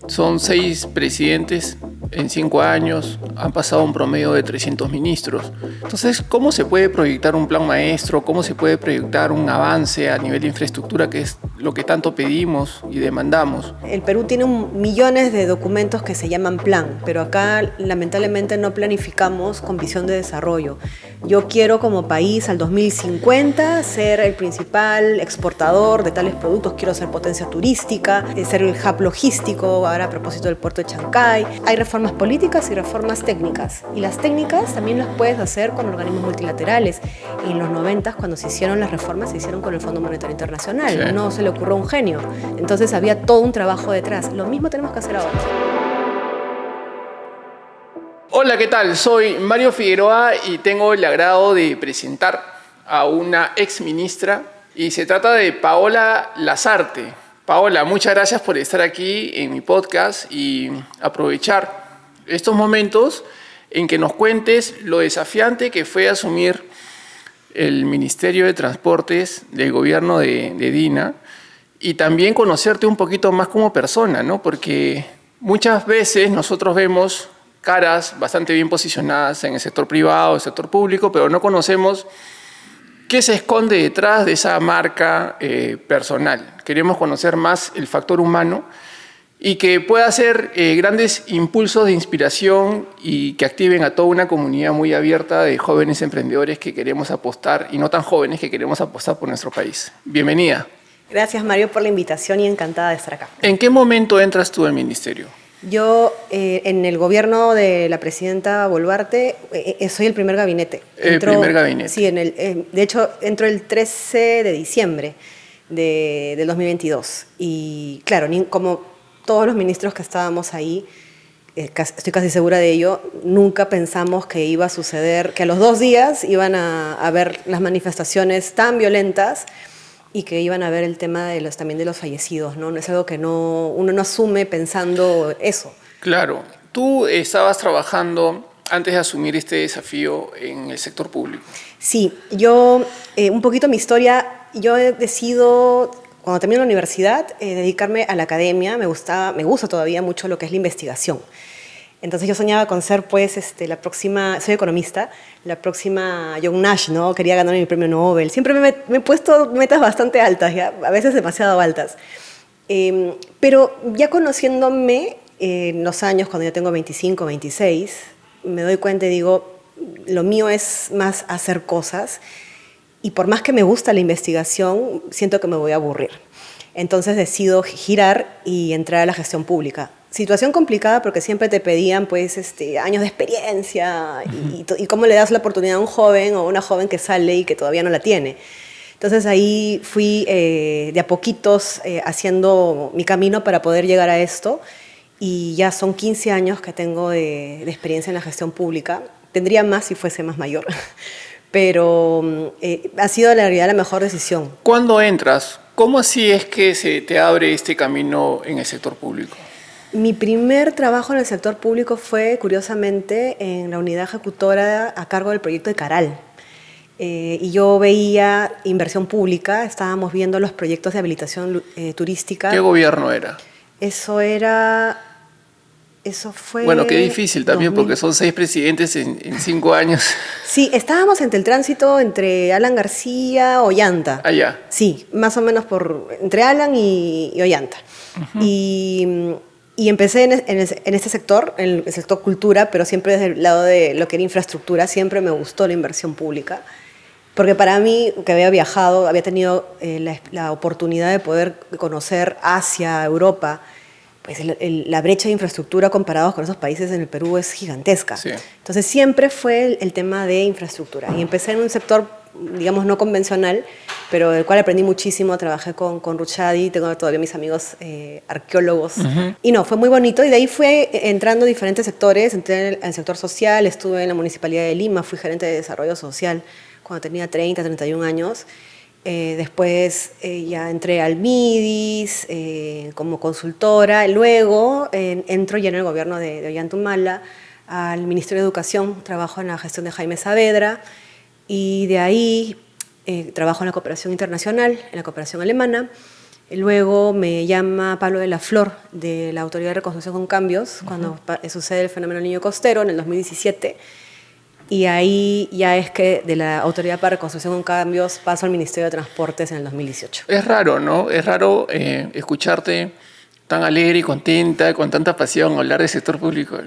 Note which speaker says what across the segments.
Speaker 1: Son 6 presidentes en 5 años, han pasado un promedio de 300 ministros. Entonces, ¿cómo se puede proyectar un plan maestro? ¿Cómo se puede proyectar un avance a nivel de infraestructura, que es lo que tanto pedimos y demandamos?
Speaker 2: El Perú tiene millones de documentos que se llaman plan, pero acá lamentablemente no planificamos con visión de desarrollo. Yo quiero como país al 2050 ser el principal exportador de tales productos, quiero ser potencia turística, ser el hub logístico, ahora a propósito del puerto de Chancay. Hay reformas políticas y reformas técnicas, y las técnicas también las puedes hacer con organismos multilaterales. En los 90, cuando se hicieron las reformas, se hicieron con el Fondo Monetario Internacional,
Speaker 1: Sí.
Speaker 2: No se le ocurrió a un genio, entonces había todo un trabajo detrás. Lo mismo tenemos que hacer ahora.
Speaker 1: Hola, ¿qué tal? Soy Mario Figueroa y tengo el agrado de presentar a una ex ministra, y se trata de Paola Lasarte. Paola, muchas gracias por estar aquí en mi podcast y aprovechar estos momentos en que nos cuentes lo desafiante que fue asumir el Ministerio de Transportes del gobierno de Dina, y también conocerte un poquito más como persona, ¿no? Porque muchas veces nosotros vemos caras bastante bien posicionadas en el sector privado, el sector público, pero no conocemos qué se esconde detrás de esa marca personal. Queremos conocer más el factor humano y que pueda ser grandes impulsos de inspiración y que activen a toda una comunidad muy abierta de jóvenes emprendedores que queremos apostar, y no tan jóvenes, que queremos apostar por nuestro país. Bienvenida.
Speaker 2: Gracias, Mario, por la invitación y encantada de estar acá.
Speaker 1: ¿En qué momento entras tú al ministerio?
Speaker 2: Yo, en el gobierno de la presidenta Boluarte, soy el primer gabinete.
Speaker 1: Primer gabinete.
Speaker 2: Sí, de hecho, entro el 13 de diciembre del 2022. Y claro, como todos los ministros que estábamos ahí, estoy casi segura de ello, nunca pensamos que iba a suceder, que a los 2 días iban a haber las manifestaciones tan violentas y que iban a ver el tema también de los fallecidos, ¿no? Es algo que uno no asume pensando eso.
Speaker 1: Claro. Tú estabas trabajando antes de asumir este desafío en el sector público.
Speaker 2: Sí, yo, un poquito mi historia, yo he decidido, cuando terminé la universidad, dedicarme a la academia. Me gusta todavía mucho lo que es la investigación. Entonces yo soñaba con ser, pues, la próxima, soy economista, la próxima John Nash, ¿no? Quería ganar mi premio Nobel. Siempre me he puesto metas bastante altas, ¿ya? A veces demasiado altas. Pero ya conociéndome en los años, cuando yo tengo 25, 26, me doy cuenta y digo, lo mío es más hacer cosas, y por más que me gusta la investigación, siento que me voy a aburrir. Entonces decido girar y entrar a la gestión pública. Situación complicada porque siempre te pedían, pues, años de experiencia y cómo le das la oportunidad a un joven o una joven que sale y que todavía no la tiene. Entonces ahí fui de a poquitos haciendo mi camino para poder llegar a esto, y ya son 15 años que tengo de experiencia en la gestión pública. Tendría más si fuese más mayor, pero ha sido en realidad la mejor decisión.
Speaker 1: ¿Cuándo entras? ¿Cómo así es que se te abre este camino en el sector público?
Speaker 2: Mi primer trabajo en el sector público fue, curiosamente, en la unidad ejecutora a cargo del proyecto de Caral. Y yo veía inversión pública, estábamos viendo los proyectos de habilitación turística.
Speaker 1: ¿Qué gobierno era?
Speaker 2: Eso fue...
Speaker 1: Bueno, qué difícil también,
Speaker 2: 2000.
Speaker 1: porque son 6 presidentes en 5 años.
Speaker 2: Sí, estábamos entre el tránsito entre Alan García, Ollanta.
Speaker 1: Allá.
Speaker 2: Sí, más o menos entre Alan y Ollanta. Y empecé en este sector, en el sector cultura, pero siempre desde el lado de lo que era infraestructura. Siempre me gustó la inversión pública, porque para mí, que había viajado, había tenido la oportunidad de poder conocer Asia, Europa, pues la brecha de infraestructura comparados con esos países en el Perú es gigantesca.
Speaker 1: Sí.
Speaker 2: Entonces siempre fue el tema de infraestructura. Y empecé en un sector, digamos, no convencional, pero del cual aprendí muchísimo. Trabajé con Ruth Shadi, tengo todavía mis amigos arqueólogos. Y no, fue muy bonito. Y de ahí fui entrando en diferentes sectores. Entré en el sector social, estuve en la Municipalidad de Lima, fui gerente de desarrollo social cuando tenía 30, 31 años. Después ya entré al MIDIS como consultora. Luego entro ya en el gobierno de Ollanta al Ministerio de Educación. Trabajo en la gestión de Jaime Saavedra, y de ahí trabajo en la cooperación internacional, en la cooperación alemana, Luego me llama Pablo de la Flor, de la Autoridad de Reconstrucción con Cambios, cuando sucede el fenómeno del Niño Costero, en el 2017. Y ahí ya es que de la Autoridad para Reconstrucción con Cambios paso al Ministerio de Transportes en el 2018.
Speaker 1: Es raro, ¿no? Es raro escucharte tan alegre y contenta, con tanta pasión, hablar del sector público.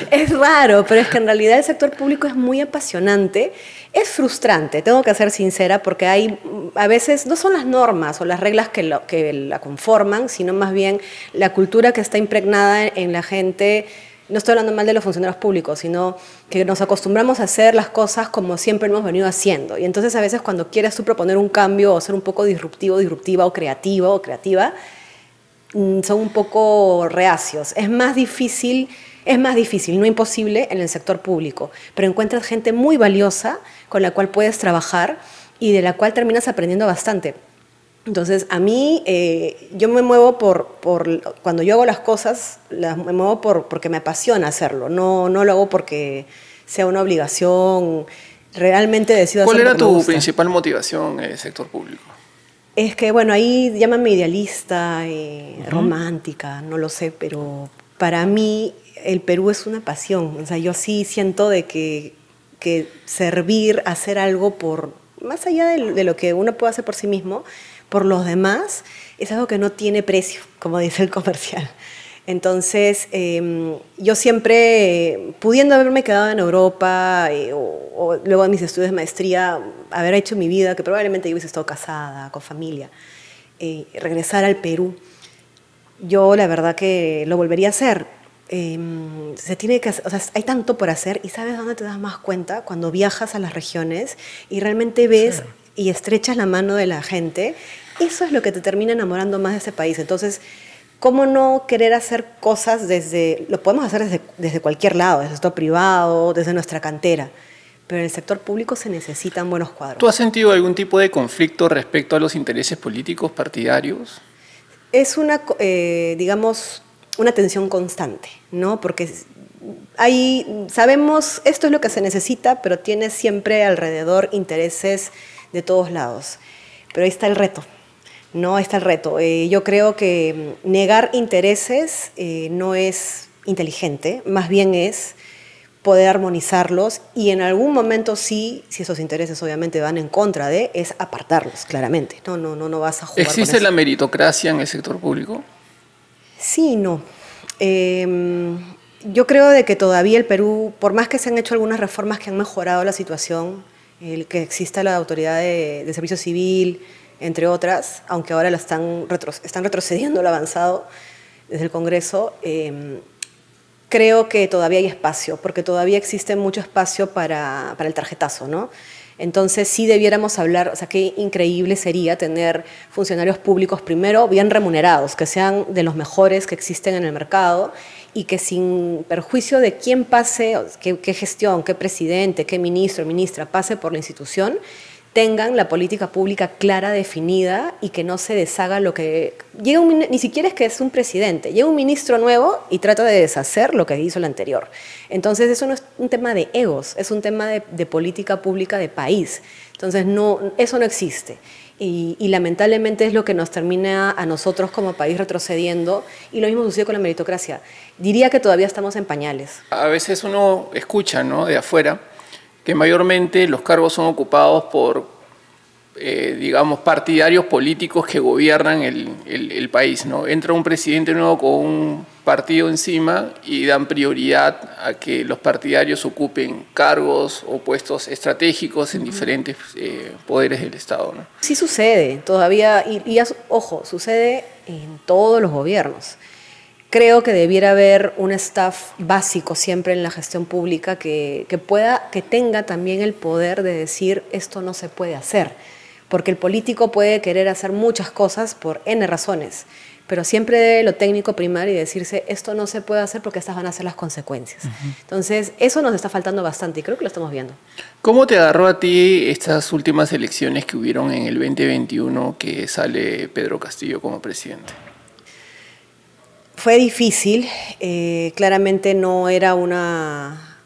Speaker 2: Es raro, pero es que en realidad el sector público es muy apasionante. Es frustrante, tengo que ser sincera, porque a veces no son las normas o las reglas que la conforman, sino más bien la cultura que está impregnada en la gente. No estoy hablando mal de los funcionarios públicos, sino que nos acostumbramos a hacer las cosas como siempre hemos venido haciendo. Y entonces a veces cuando quieres tú proponer un cambio o ser un poco disruptiva o creativa, son un poco reacios. Es más difícil, no imposible, en el sector público, pero encuentras gente muy valiosa con la cual puedes trabajar y de la cual terminas aprendiendo bastante. Entonces, a mí, yo me muevo cuando yo hago las cosas, me muevo porque me apasiona hacerlo, no lo hago porque sea una obligación, realmente decido hacerlo.
Speaker 1: ¿Cuál era tu principal motivación en el sector público?
Speaker 2: Es que, bueno, ahí llámame idealista, romántica, no lo sé, pero para mí el Perú es una pasión. O sea, yo sí siento de que servir, hacer algo más allá de lo que uno puede hacer por sí mismo, por los demás, es algo que no tiene precio, como dice el comercial. Entonces, yo siempre, pudiendo haberme quedado en Europa o luego de mis estudios de maestría, haber hecho mi vida, que probablemente yo hubiese estado casada, con familia, regresar al Perú, yo la verdad que lo volvería a hacer. O sea, hay tanto por hacer y ¿sabes dónde te das más cuenta? Cuando viajas a las regiones y realmente ves y estrechas la mano de la gente, eso es lo que te termina enamorando más de ese país. Entonces, ¿cómo no querer hacer cosas lo podemos hacer desde cualquier lado, desde el sector privado, desde nuestra cantera, pero en el sector público se necesitan buenos cuadros.
Speaker 1: ¿Tú has sentido algún tipo de conflicto respecto a los intereses políticos partidarios?
Speaker 2: Es digamos, una tensión constante, ¿no? Porque sabemos, esto es lo que se necesita, pero tiene siempre alrededor intereses de todos lados. Pero ahí está el reto. No, ahí está el reto. Yo creo que negar intereses no es inteligente, más bien es poder armonizarlos y en algún momento sí, si esos intereses obviamente van en contra es apartarlos, claramente. No vas a jugar con eso.
Speaker 1: ¿Existe la meritocracia en el sector público?
Speaker 2: Sí y no. Yo creo de que todavía el Perú, por más que se han hecho algunas reformas que han mejorado la situación, el que exista la autoridad de servicio civil, entre otras, aunque ahora están retrocediendo lo avanzado desde el Congreso, creo que todavía hay espacio, porque todavía existe mucho espacio para el tarjetazo, ¿no? Entonces sí debiéramos hablar, o sea, qué increíble sería tener funcionarios públicos primero bien remunerados, que sean de los mejores que existen en el mercado y que sin perjuicio de quién pase, qué gestión, qué presidente, qué ministro, ministra pase por la institución, tengan la política pública clara, definida y que no se deshaga lo que... ni siquiera es que es un presidente, llega un ministro nuevo y trata de deshacer lo que hizo el anterior. Entonces eso no es un tema de egos, es un tema de política pública de país. Entonces eso no existe. Y lamentablemente es lo que nos termina a nosotros como país retrocediendo y lo mismo sucede con la meritocracia. Diría que todavía estamos en pañales.
Speaker 1: A veces uno escucha, ¿no?, de afuera, que mayormente los cargos son ocupados por, digamos, partidarios políticos que gobiernan el país, ¿no? Entra un presidente nuevo con un partido encima y dan prioridad a que los partidarios ocupen cargos o puestos estratégicos en diferentes poderes del Estado, ¿no?
Speaker 2: Sí sucede todavía, ojo, sucede en todos los gobiernos. Creo que debiera haber un staff básico siempre en la gestión pública que tenga también el poder de decir esto no se puede hacer, porque el político puede querer hacer muchas cosas por N razones, pero siempre debe lo técnico primar y decirse esto no se puede hacer porque estas van a ser las consecuencias. Entonces, eso nos está faltando bastante y creo que lo estamos viendo.
Speaker 1: ¿Cómo te agarró a ti estas últimas elecciones que hubieron en el 2021 que sale Pedro Castillo como presidente?
Speaker 2: Fue difícil, claramente no era una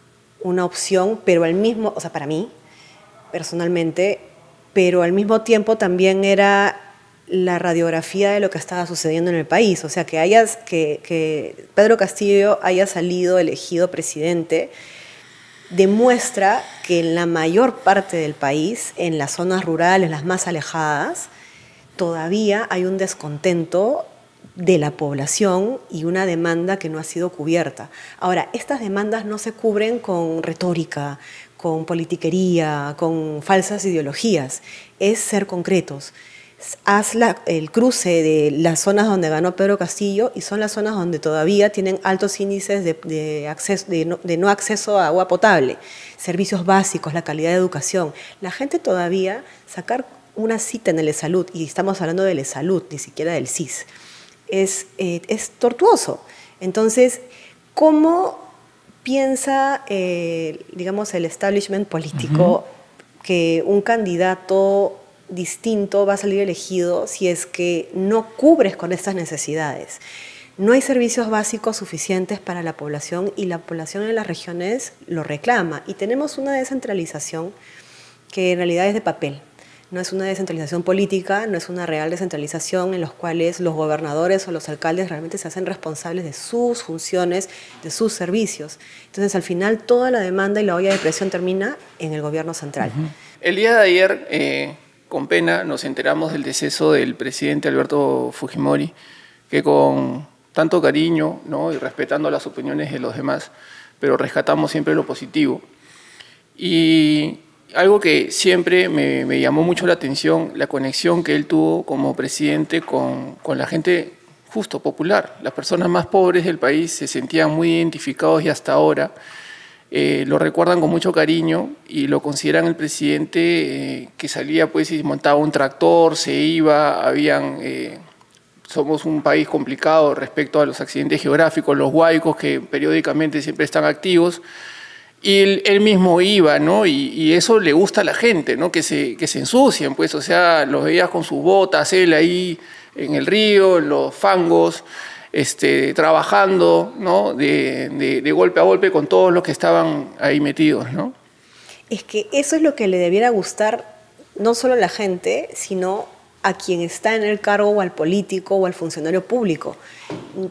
Speaker 2: opción, pero o sea, para mí, personalmente, pero al mismo tiempo también era la radiografía de lo que estaba sucediendo en el país. O sea, que Pedro Castillo haya salido elegido presidente demuestra que en la mayor parte del país, en las zonas rurales, las más alejadas, todavía hay un descontento de la población y una demanda que no ha sido cubierta. Ahora, estas demandas no se cubren con retórica, con politiquería, con falsas ideologías. Es ser concretos. Haz el cruce de las zonas donde ganó Pedro Castillo y son las zonas donde todavía tienen altos índices de no acceso a agua potable, servicios básicos, la calidad de educación. La gente todavía, sacar una cita en el ESalud, y estamos hablando del ESalud, ni siquiera del CIS, es tortuoso. Entonces, ¿cómo piensa, digamos, el establishment político que un candidato distinto va a salir elegido si es que no cubres con estas necesidades? No hay servicios básicos suficientes para la población y la población en las regiones lo reclama. Y tenemos una descentralización que en realidad es de papel. No es una descentralización política, no es una real descentralización en la cual los gobernadores o los alcaldes realmente se hacen responsables de sus funciones, de sus servicios. Entonces, al final, toda la demanda y la olla de presión termina en el gobierno central.
Speaker 1: El día de ayer, con pena, nos enteramos del deceso del presidente Alberto Fujimori, que con tanto cariño, ¿no?, y respetando las opiniones de los demás, pero rescatamos siempre lo positivo. Y algo que siempre me llamó mucho la atención, la conexión que él tuvo como presidente con la gente justo popular. Las personas más pobres del país se sentían muy identificados y hasta ahora lo recuerdan con mucho cariño y lo consideran el presidente que salía pues y montaba un tractor, se iba, somos un país complicado respecto a los accidentes geográficos, los huaicos que periódicamente siempre están activos. Y él mismo iba, ¿no? Y eso le gusta a la gente, ¿no? Que se ensucien, pues, o sea, los veías con sus botas, él ahí en el río, en los fangos, trabajando, ¿no? De golpe a golpe con todos los que estaban ahí metidos, ¿no?
Speaker 2: Es que eso es lo que le debiera gustar no solo a la gente, sino a quien está en el cargo o al político o al funcionario público.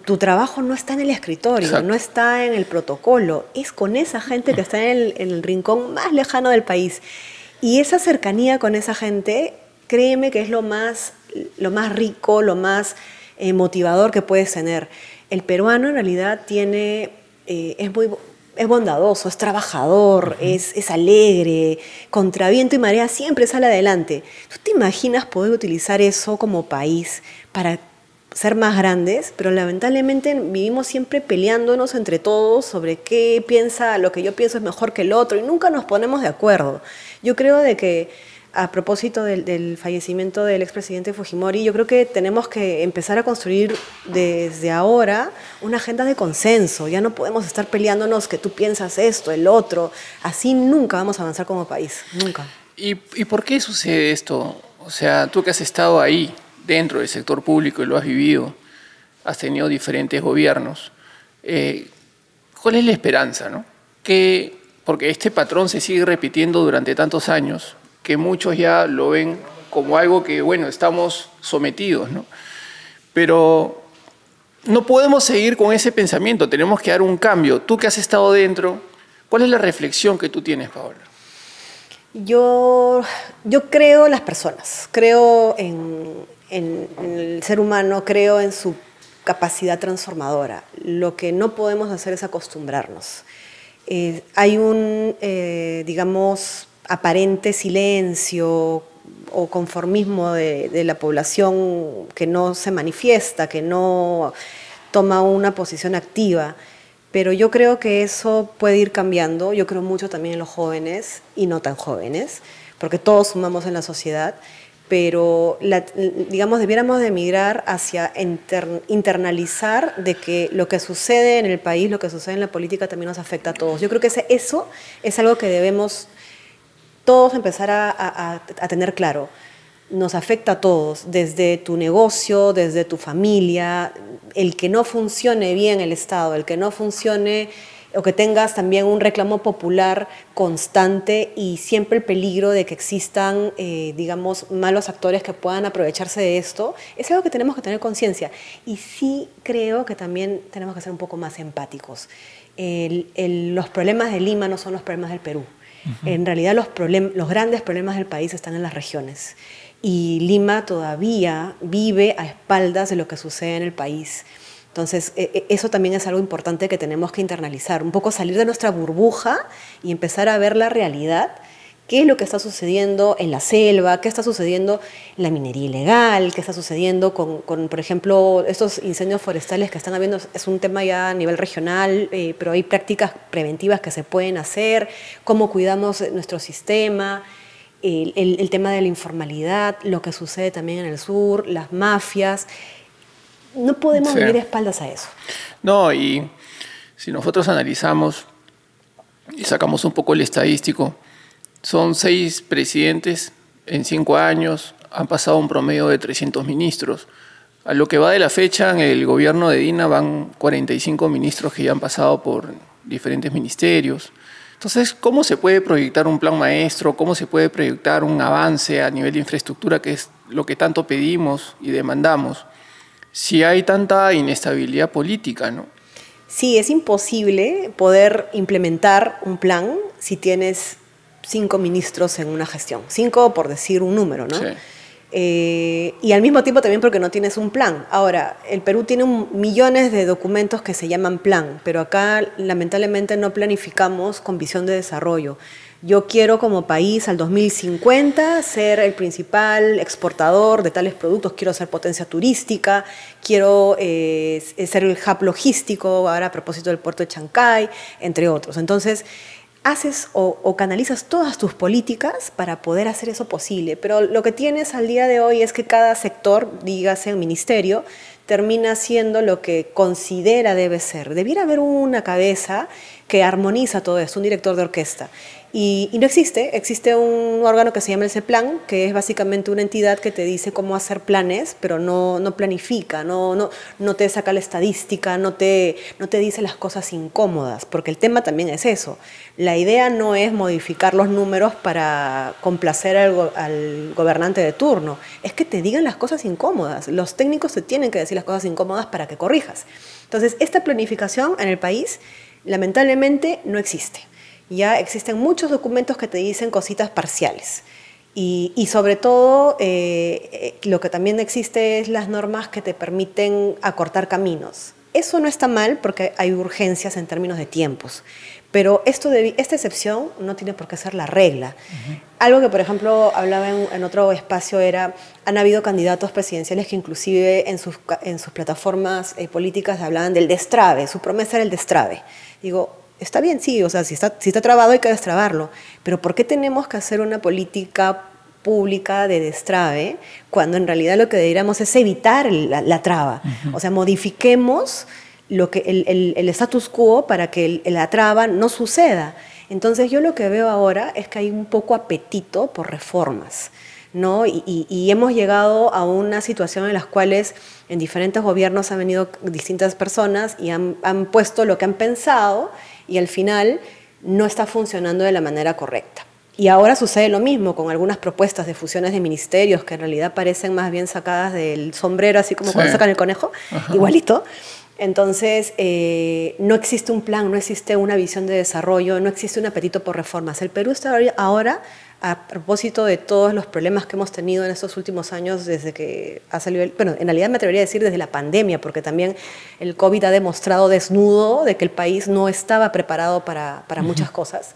Speaker 2: Tu trabajo no está en el escritorio, exacto, no está en el protocolo, es con esa gente que está en el rincón más lejano del país. Y esa cercanía con esa gente, créeme que es lo más rico, lo más motivador que puedes tener. El peruano en realidad es bondadoso, es trabajador, es alegre, contra viento y marea siempre sale adelante. ¿Tú te imaginas poder utilizar eso como país para ser más grandes? Pero lamentablemente vivimos siempre peleándonos entre todos sobre qué piensa, lo que yo pienso es mejor que el otro y nunca nos ponemos de acuerdo. Yo creo de que a propósito del fallecimiento del expresidente Fujimori, yo creo que tenemos que empezar a construir desde ahora una agenda de consenso. Ya no podemos estar peleándonos que tú piensas esto, el otro. Así nunca vamos a avanzar como país, nunca.
Speaker 1: ¿Y por qué sucede esto? O sea, tú que has estado ahí, dentro del sector público y lo has vivido, has tenido diferentes gobiernos. ¿Cuál es la esperanza, no? Porque este patrón se sigue repitiendo durante tantos años, que muchos ya lo ven como algo que, bueno, estamos sometidos, ¿no? Pero no podemos seguir con ese pensamiento, tenemos que dar un cambio. Tú que has estado dentro, ¿cuál es la reflexión que tú tienes, Paola?
Speaker 2: Yo creo en las personas, creo en el ser humano, creo en su capacidad transformadora. Lo que no podemos hacer es acostumbrarnos. Hay un, digamos, aparente silencio o conformismo de la población que no se manifiesta, que no toma una posición activa, pero yo creo que eso puede ir cambiando. Yo creo mucho también en los jóvenes y no tan jóvenes, porque todos sumamos en la sociedad, pero digamos debiéramos de migrar hacia internalizar de que lo que sucede en el país, lo que sucede en la política también nos afecta a todos. Yo creo que eso es algo que debemos todos empezar a tener claro. Nos afecta a todos, desde tu negocio, desde tu familia. El que no funcione bien el Estado, el que no funcione o que tengas también un reclamo popular constante y siempre el peligro de que existan, digamos, malos actores que puedan aprovecharse de esto, es algo que tenemos que tener conciencia. Y sí creo que también tenemos que ser un poco más empáticos. Los problemas de Lima no son los problemas del Perú. En realidad los grandes problemas del país están en las regiones. Y Lima todavía vive a espaldas de lo que sucede en el país. Entonces, eso también es algo importante que tenemos que internalizar, un poco salir de nuestra burbuja y empezar a ver la realidad, qué es lo que está sucediendo en la selva, qué está sucediendo en la minería ilegal, qué está sucediendo con por ejemplo, estos incendios forestales que están habiendo. Es un tema ya a nivel regional, pero hay prácticas preventivas que se pueden hacer, cómo cuidamos nuestro sistema, el tema de la informalidad, lo que sucede también en el sur, las mafias. No podemos vivir espaldas a eso.
Speaker 1: No, y si nosotros analizamos y sacamos un poco el estadístico, son 6 presidentes en 5 años, han pasado un promedio de 300 ministros. A lo que va de la fecha, en el gobierno de Dina van 45 ministros que ya han pasado por diferentes ministerios. Entonces, ¿cómo se puede proyectar un plan maestro? ¿Cómo se puede proyectar un avance a nivel de infraestructura, que es lo que tanto pedimos y demandamos, si hay tanta inestabilidad política, ¿no?
Speaker 2: Sí, es imposible poder implementar un plan si tienes 5 ministros en una gestión. 5 por decir un número, ¿no? Sí. Y al mismo tiempo también porque no tienes un plan. Ahora, el Perú tiene millones de documentos que se llaman plan, pero acá lamentablemente no planificamos con visión de desarrollo. Yo quiero como país al 2050 ser el principal exportador de tales productos, quiero ser potencia turística, quiero ser el hub logístico, ahora a propósito del puerto de Chancay, entre otros. Entonces, haces o canalizas todas tus políticas para poder hacer eso posible. Pero lo que tienes al día de hoy es que cada sector, dígase el ministerio, termina siendo lo que considera debe ser. Debiera haber una cabeza que armoniza todo esto, un director de orquesta. Y no existe. Existe un órgano que se llama el CEPLAN, que es básicamente una entidad que te dice cómo hacer planes, pero no planifica, no te saca la estadística, no te dice las cosas incómodas, porque el tema también es eso. La idea no es modificar los números para complacer al gobernante de turno, es que te digan las cosas incómodas. Los técnicos te tienen que decir las cosas incómodas para que corrijas. Entonces, esta planificación en el país, lamentablemente, no existe. Ya existen muchos documentos que te dicen cositas parciales y sobre todo lo que también existe es las normas que te permiten acortar caminos. Eso no está mal porque hay urgencias en términos de tiempos, pero esta excepción no tiene por qué ser la regla. Algo que, por ejemplo, hablaba en otro espacio era, han habido candidatos presidenciales que inclusive en sus plataformas políticas hablaban del destrave, su promesa era el destrave. Digo, está bien, sí, o sea, si está trabado hay que destrabarlo, pero ¿por qué tenemos que hacer una política pública de destrave cuando en realidad lo que deberíamos es evitar la traba? O sea, modifiquemos el status quo para que la traba no suceda. Entonces yo lo que veo ahora es que hay un poco apetito por reformas, ¿no? Y hemos llegado a una situación en la cual en diferentes gobiernos han venido distintas personas y han puesto lo que han pensado y al final no está funcionando de la manera correcta. Y ahora sucede lo mismo con algunas propuestas de fusiones de ministerios que en realidad parecen más bien sacadas del sombrero, así como cuando sacan el conejo, igualito. Entonces, no existe un plan, no existe una visión de desarrollo, no existe un apetito por reformas. El Perú está ahora, a propósito de todos los problemas que hemos tenido en estos últimos años desde que ha salido, bueno, en realidad me atrevería a decir desde la pandemia, porque también el COVID ha demostrado desnudo de que el país no estaba preparado para muchas cosas.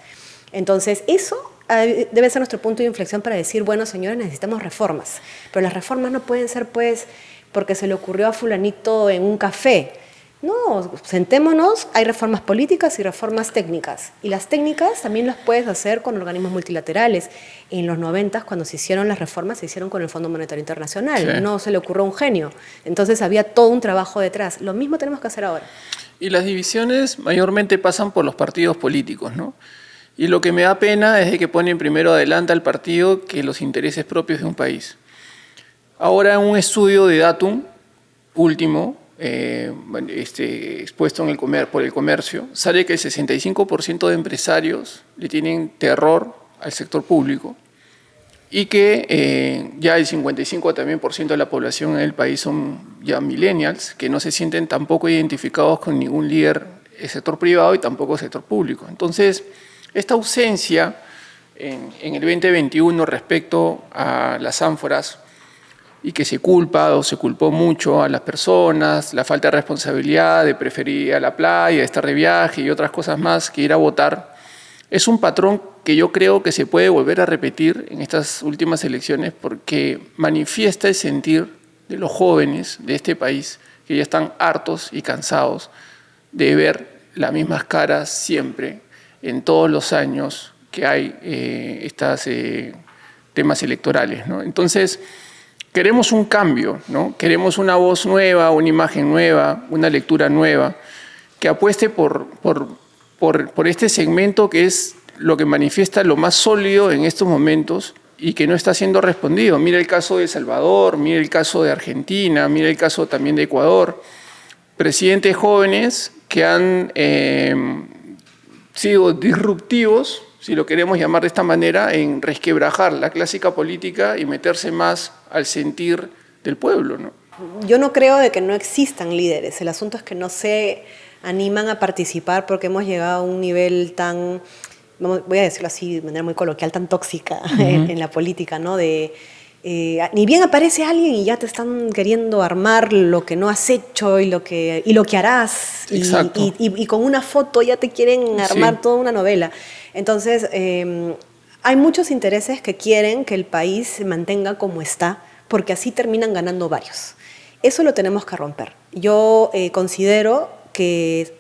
Speaker 2: Entonces, eso debe ser nuestro punto de inflexión para decir, bueno, señores, necesitamos reformas, pero las reformas no pueden ser, pues, porque se le ocurrió a fulanito en un café. No, sentémonos, hay reformas políticas y reformas técnicas. Y las técnicas también las puedes hacer con organismos multilaterales. En los 90, cuando se hicieron las reformas, se hicieron con el Fondo Monetario Internacional. Sí. No se le ocurrió a un genio. Entonces había todo un trabajo detrás. Lo mismo tenemos que hacer ahora.
Speaker 1: Y las divisiones mayormente pasan por los partidos políticos, ¿no? Y lo que me da pena es de que ponen primero adelante al partido que los intereses propios de un país. Ahora, en un estudio de Datum último, expuesto en por el comercio, sale que el 65% de empresarios le tienen terror al sector público y que ya el 55% también de la población en el país son ya millennials, que no se sienten tampoco identificados con ningún líder del sector privado y tampoco del sector público. Entonces, esta ausencia en el 2021 respecto a las ánforas y que se culpa o se culpó mucho a las personas, la falta de responsabilidad de preferir ir a la playa, de estar de viaje y otras cosas más que ir a votar, es un patrón que yo creo que se puede volver a repetir en estas últimas elecciones porque manifiesta el sentir de los jóvenes de este país que ya están hartos y cansados de ver las mismas caras siempre en todos los años que hay estos temas electorales, ¿no? Entonces, queremos un cambio, ¿no? Queremos una voz nueva, una imagen nueva, una lectura nueva, que apueste por este segmento que es lo que manifiesta lo más sólido en estos momentos y que no está siendo respondido. Mira el caso de El Salvador, mira el caso de Argentina, mira el caso también de Ecuador. Presidentes jóvenes que han sido disruptivos, si lo queremos llamar de esta manera, en resquebrajar la clásica política y meterse más al sentir del pueblo, ¿no?
Speaker 2: Yo no creo de que no existan líderes. El asunto es que no se animan a participar porque hemos llegado a un nivel tan, voy a decirlo así de manera muy coloquial, tan tóxica en la política, ¿no? Ni bien aparece alguien y ya te están queriendo armar lo que no has hecho y lo que harás. Y con una foto ya te quieren armar toda una novela. Entonces, hay muchos intereses que quieren que el país se mantenga como está, porque así terminan ganando varios. Eso lo tenemos que romper. Yo considero que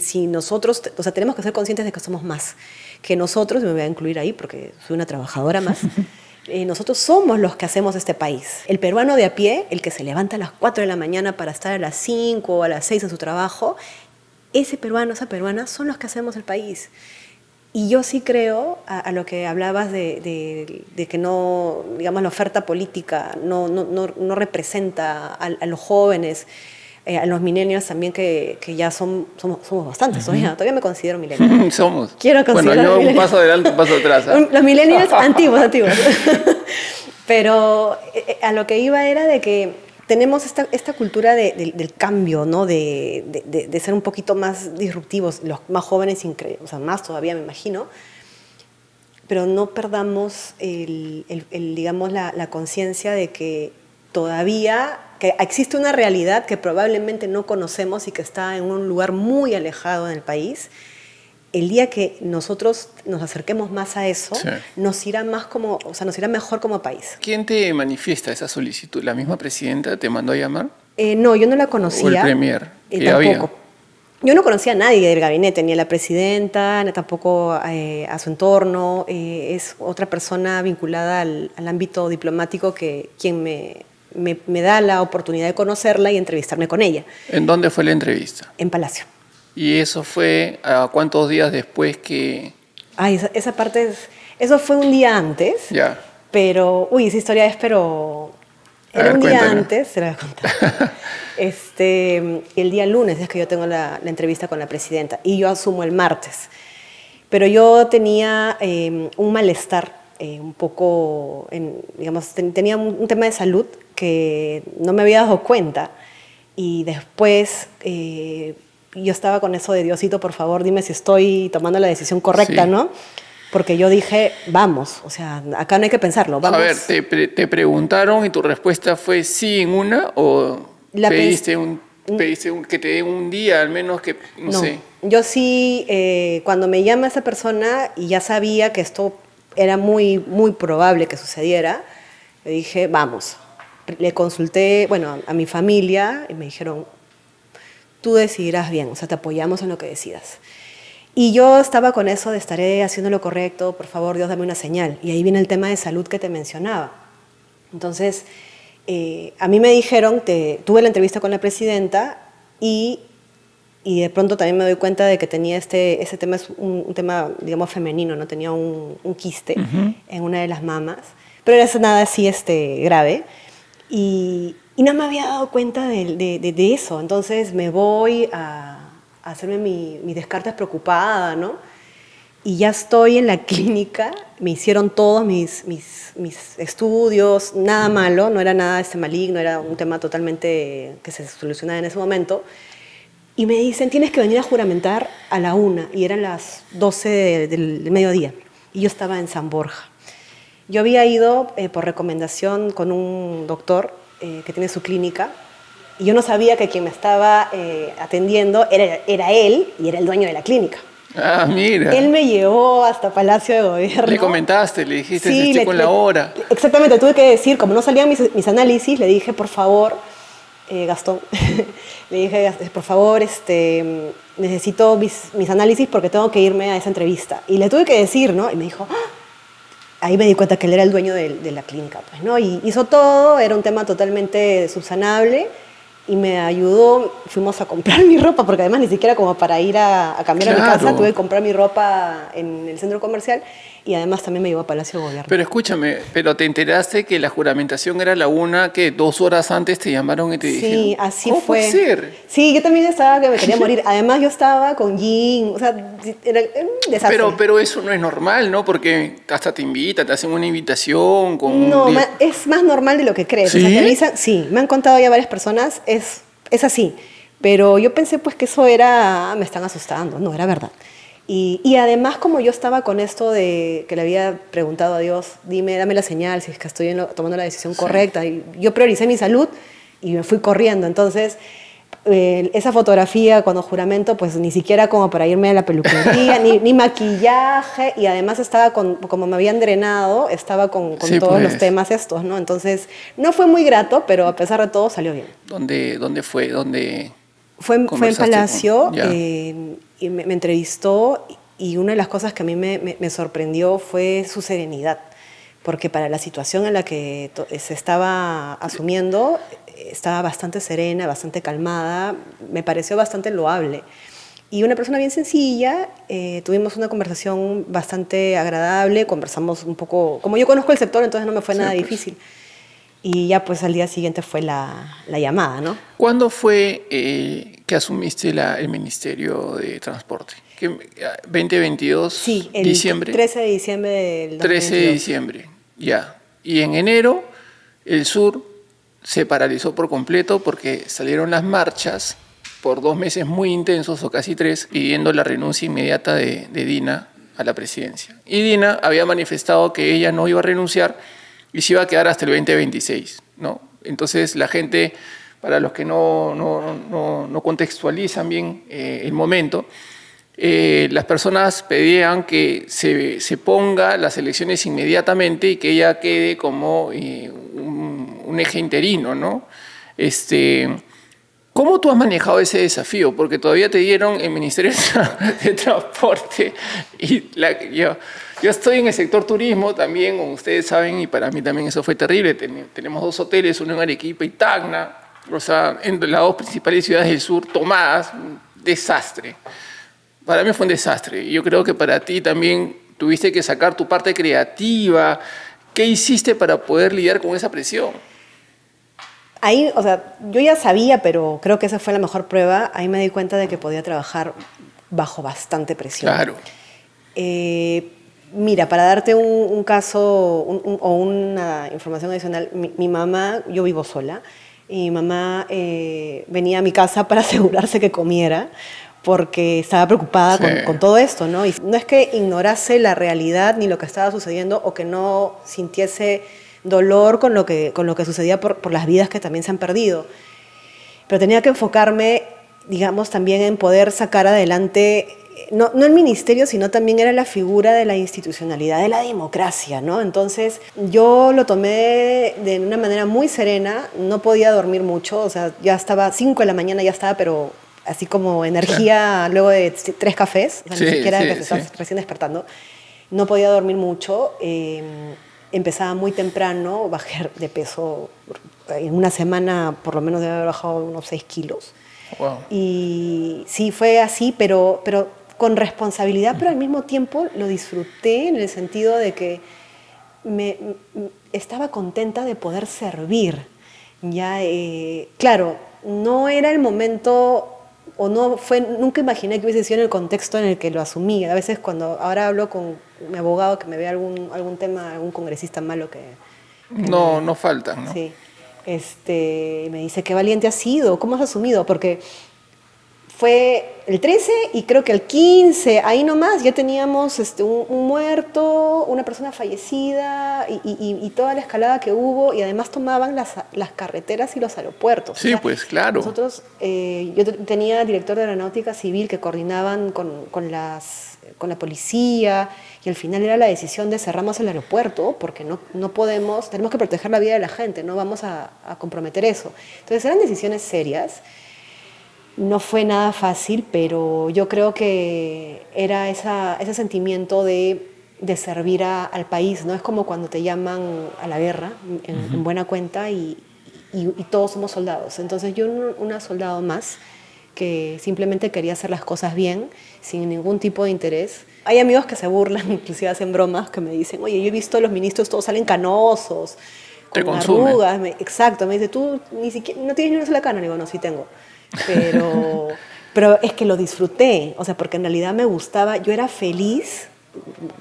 Speaker 2: si nosotros, o sea, tenemos que ser conscientes de que somos más, que nosotros, y me voy a incluir ahí porque soy una trabajadora más, nosotros somos los que hacemos este país. El peruano de a pie, el que se levanta a las 4 de la mañana para estar a las 5 o a las 6 en su trabajo, ese peruano, esa peruana, son los que hacemos el país. Y yo sí creo, a lo que hablabas de que no, digamos, la oferta política no representa a los jóvenes, a los millennials también, que ya somos bastantes, todavía me considero millennial.
Speaker 1: Somos.
Speaker 2: Quiero considerar
Speaker 1: bueno, yo un paso adelante, un paso atrás.
Speaker 2: Los millennials antiguos. Pero a lo que iba era de que tenemos esta cultura del cambio, ¿no? De ser un poquito más disruptivos, los más jóvenes, o sea, más todavía me imagino, pero no perdamos digamos, la conciencia de que todavía que existe una realidad que probablemente no conocemos y que está en un lugar muy alejado del país. El día que nosotros nos acerquemos más a eso, nos irá mejor como país.
Speaker 1: ¿Quién te manifiesta esa solicitud? ¿La misma presidenta te mandó a llamar?
Speaker 2: No, yo no la conocía.
Speaker 1: ¿O el premier?
Speaker 2: Tampoco. Yo no conocía a nadie del gabinete, ni a la presidenta, ni tampoco a su entorno. Es otra persona vinculada al ámbito diplomático quien me da la oportunidad de conocerla y entrevistarme con ella.
Speaker 1: ¿En dónde fue la entrevista?
Speaker 2: En Palacio.
Speaker 1: ¿Y eso fue a cuántos días después que...?
Speaker 2: Ay, esa parte eso fue un día antes.
Speaker 1: Ya.
Speaker 2: Pero, esa historia es, pero... Era un día antes, se la voy a contar. El día lunes es que yo tengo la entrevista con la presidenta y yo asumo el martes. Pero yo tenía un malestar un poco, digamos, tenía un tema de salud que no me había dado cuenta. Y después... yo estaba con eso de Diosito, por favor, dime si estoy tomando la decisión correcta, ¿no? Porque yo dije, vamos, o sea, acá no hay que pensarlo, vamos.
Speaker 1: A ver, te preguntaron y tu respuesta fue sí en una o pediste que te den un día al menos que, no sé.
Speaker 2: Yo sí, cuando me llama esa persona y ya sabía que esto era muy, muy probable que sucediera, le dije, vamos. Le consulté, bueno, a mi familia y me dijeron, tú decidirás bien, o sea, te apoyamos en lo que decidas. Y yo estaba con eso de estaré haciendo lo correcto, por favor, Dios, dame una señal. Y ahí viene el tema de salud que te mencionaba. Entonces, a mí me dijeron, tuve la entrevista con la presidenta y de pronto también me doy cuenta de que tenía ese tema, es un tema, digamos, femenino, ¿no? Tenía un quiste en una de las mamas, pero era nada así grave. Y Y no me había dado cuenta de eso. Entonces me voy a hacerme mi descartes preocupada, ¿no? Y ya estoy en la clínica, me hicieron todos mis estudios, nada malo, no era nada maligno, era un tema totalmente que se solucionaba en ese momento. Y me dicen, tienes que venir a juramentar a la 1, y eran las 12 del mediodía. Y yo estaba en San Borja. Yo había ido por recomendación con un doctor que tiene su clínica, y yo no sabía que quien me estaba atendiendo era él, y era el dueño de la clínica.
Speaker 1: Ah, mira.
Speaker 2: Él me llevó hasta Palacio de Gobierno.
Speaker 1: Le comentaste, le dijiste,
Speaker 2: sí,
Speaker 1: estoy con la hora.
Speaker 2: Exactamente, tuve que decir, como no salían mis análisis, le dije, por favor, Gastón, le dije, por favor, necesito mis análisis porque tengo que irme a esa entrevista. Y le tuve que decir, ¿no? Y me dijo, ¡ah! Ahí me di cuenta que él era el dueño de la clínica, pues, ¿no? Y hizo todo, era un tema totalmente subsanable, y me ayudó. Fuimos a comprar mi ropa, porque además ni siquiera como para ir a cambiar a mi casa, tuve que comprar mi ropa en el centro comercial, y además también me llevó a Palacio de Gobierno.
Speaker 1: Pero escúchame, ¿pero te enteraste que la juramentación era la 1, que 2 horas antes te llamaron y te dijeron?
Speaker 2: Sí, así
Speaker 1: ¿Cómo
Speaker 2: fue.
Speaker 1: puede ser?
Speaker 2: Sí, yo también estaba que me quería morir. Además yo estaba con Jin, o sea, era un desastre.
Speaker 1: Pero eso no es normal, ¿no? Porque hasta te invitan, te hacen una invitación con...
Speaker 2: No, es más normal de lo que crees.
Speaker 1: ¿Sí?
Speaker 2: O sea, te avisan, sí, me han contado ya varias personas, es así. Pero yo pensé pues que eso era, me están asustando, no, era verdad. Y además, como yo estaba con esto de que le había preguntado a Dios, dame la señal si es que estoy tomando la decisión correcta. Y yo prioricé mi salud y me fui corriendo. Entonces, esa fotografía cuando juramento, pues ni siquiera como para irme a la peluquería, ni maquillaje. Y además estaba como me habían drenado, estaba con
Speaker 1: Sí,
Speaker 2: todos
Speaker 1: pues.
Speaker 2: los temas estos, ¿no? Entonces, no fue muy grato, pero a pesar de todo salió bien.
Speaker 1: ¿Dónde fue?
Speaker 2: Fue en Palacio,
Speaker 1: Ya.
Speaker 2: y me entrevistó, y una de las cosas que a mí me sorprendió fue su serenidad, porque para la situación en la que se estaba asumiendo, estaba bastante serena, bastante calmada, me pareció bastante loable. Y una persona bien sencilla, tuvimos una conversación bastante agradable, conversamos un poco, como yo conozco el sector, entonces no me fue nada
Speaker 1: pues.
Speaker 2: difícil. Y ya pues al día siguiente fue la llamada, ¿no?
Speaker 1: ¿Cuándo fue que asumiste el Ministerio de Transporte? ¿Qué, 2022?
Speaker 2: Sí, el
Speaker 1: ¿Diciembre?
Speaker 2: 13 de diciembre del
Speaker 1: 13 de diciembre, ya. Y en enero el sur se paralizó por completo porque salieron las marchas por 2 meses muy intensos, o casi 3, pidiendo la renuncia inmediata de Dina a la presidencia. Y Dina había manifestado que ella no iba a renunciar y se iba a quedar hasta el 2026, ¿no? Entonces la gente, para los que no contextualizan bien el momento, las personas pedían que se ponga las elecciones inmediatamente y que ella quede como un eje interino, ¿no? ¿Cómo tú has manejado ese desafío? Porque todavía te dieron el Ministerio de Transporte y yo estoy en el sector turismo también, como ustedes saben, y para mí también eso fue terrible. Tenemos 2 hoteles, uno en Arequipa y Tacna, o sea, en las 2 principales ciudades del sur tomadas, un desastre. Para mí fue un desastre. Y yo creo que para ti también tuviste que sacar tu parte creativa. ¿Qué hiciste para poder lidiar con esa presión?
Speaker 2: Ahí, o sea, yo ya sabía, pero creo que esa fue la mejor prueba. Ahí me di cuenta de que podía trabajar bajo bastante presión.
Speaker 1: Claro.
Speaker 2: Mira, para darte un caso o una información adicional, mi mamá, yo vivo sola, y mi mamá venía a mi casa para asegurarse que comiera, porque estaba preocupada con todo esto, ¿no? Y no es que ignorase la realidad ni lo que estaba sucediendo, o que no sintiese dolor con lo que sucedía por las vidas que también se han perdido. Pero tenía que enfocarme, digamos, también en poder sacar adelante, no el ministerio, sino también era la figura de la institucionalidad, de la democracia, ¿no? Entonces yo lo tomé de una manera muy serena, no podía dormir mucho, o sea, ya estaba 5 de la mañana, ya estaba, pero así como energía luego de 3 cafés, o sea, ni siquiera que te estás recién despertando. No podía dormir mucho. Empezaba muy temprano, bajé de peso, en una semana por lo menos debe haber bajado unos 6 kilos.
Speaker 1: Wow.
Speaker 2: Y sí, fue así, pero con responsabilidad, pero al mismo tiempo lo disfruté en el sentido de que estaba contenta de poder servir, Ya, claro, no era el momento, o no fue, nunca imaginé que hubiese sido en el contexto en el que lo asumí. A veces cuando ahora hablo con mi abogado que me ve algún tema, algún congresista malo que
Speaker 1: No, no faltan, ¿no?
Speaker 2: sí, me dice, qué valiente has sido, ¿cómo has asumido? Porque fue el 13 y creo que el 15, ahí nomás ya teníamos un muerto, una persona fallecida y toda la escalada que hubo, y además tomaban las carreteras y los aeropuertos.
Speaker 1: Sí, pues claro.
Speaker 2: Nosotros, yo tenía director de aeronáutica civil que coordinaban con la policía, y al final era la decisión de cerramos el aeropuerto porque no podemos, tenemos que proteger la vida de la gente, no vamos a comprometer eso. Entonces eran decisiones serias. No fue nada fácil, pero yo creo que era ese sentimiento de servir al país, ¿no? Es como cuando te llaman a la guerra en buena cuenta y todos somos soldados. Entonces yo una soldado más que simplemente quería hacer las cosas bien, sin ningún tipo de interés. Hay amigos que se burlan, inclusive hacen bromas, que me dicen, oye, yo he visto a los ministros todos salen canosos, con arrugas. Exacto, me dice, tú ni siquiera, no tienes ni una sola cana. Le digo, no, sí tengo. Pero es que lo disfruté, o sea, porque en realidad me gustaba, yo era feliz,